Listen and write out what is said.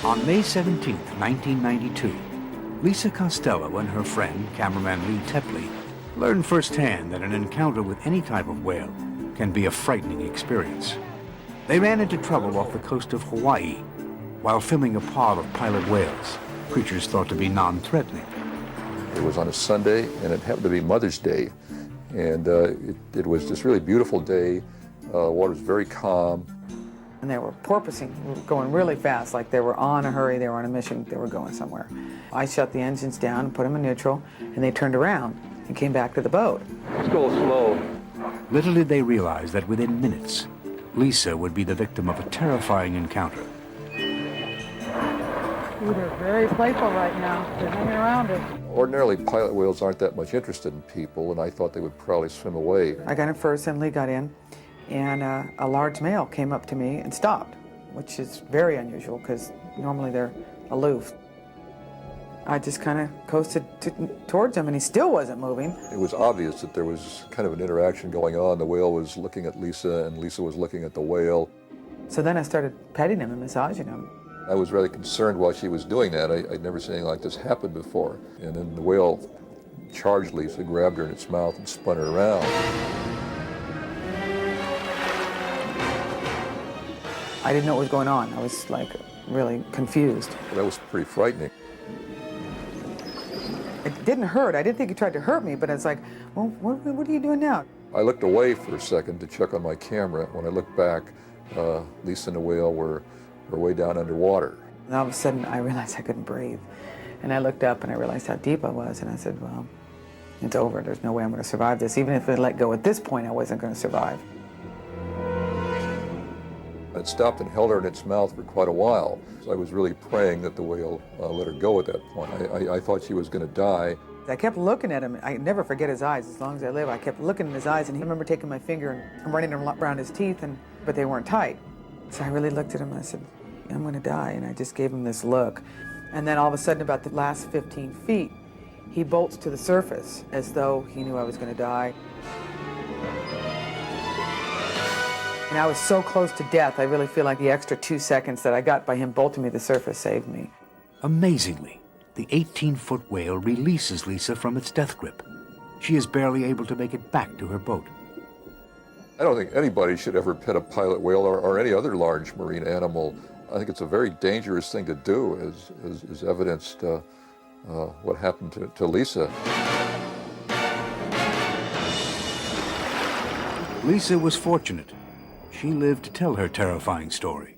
On May 17, 1992, Lisa Costello and her friend, cameraman Lee Tepley, learned firsthand that an encounter with any type of whale can be a frightening experience. They ran into trouble off the coast of Hawaii while filming a pod of pilot whales, creatures thought to be non-threatening. It was on a Sunday, and it happened to be Mother's Day. And it was this really beautiful day. The water was very calm. And they were porpoising, going really fast, like they were on a hurry, they were on a mission, they were going somewhere. I shut the engines down, put them in neutral, and they turned around and came back to the boat. Let's go slow. Little did they realize that within minutes, Lisa would be the victim of a terrifying encounter. Ooh, they're very playful right now. They're hanging around it. Ordinarily, pilot whales aren't that much interested in people, and I thought they would probably swim away. I got in first, and Lee got in, and a large male came up to me and stopped, which is very unusual because normally they're aloof. I just kind of coasted towards him, and he still wasn't moving. It was obvious that there was kind of an interaction going on. The whale was looking at Lisa, and Lisa was looking at the whale. So then I started petting him and massaging him. I was rather concerned while she was doing that. I'd never seen anything like this happen before. And then the whale charged Lisa, grabbed her in its mouth, and spun her around. I didn't know what was going on. I was like really confused. That was pretty frightening. It didn't hurt. I didn't think he tried to hurt me, but it's like, well, what are you doing now? I looked away for a second to check on my camera. When I looked back, Lisa and the whale were way down underwater. And all of a sudden, I realized I couldn't breathe. And I looked up and I realized how deep I was, and I said, well, it's over. There's no way I'm going to survive this. Even if I let go at this point, I wasn't going to survive. It stopped and held her in its mouth for quite a while. So I was really praying that the whale let her go at that point. I thought she was going to die. I kept looking at him. I never forget his eyes as long as I live. I kept looking in his eyes, and I remember taking my finger and running them around his teeth, but they weren't tight. So I really looked at him and I said, I'm going to die. And I just gave him this look. And then all of a sudden, about the last 15 feet, he bolts to the surface as though he knew I was going to die. And I was so close to death, I really feel like the extra 2 seconds that I got by him bolting me to the surface saved me. Amazingly, the 18-foot whale releases Lisa from its death grip. She is barely able to make it back to her boat. I don't think anybody should ever pet a pilot whale or any other large marine animal. I think it's a very dangerous thing to do, as evidenced what happened to Lisa. Lisa was fortunate. She lived to tell her terrifying story.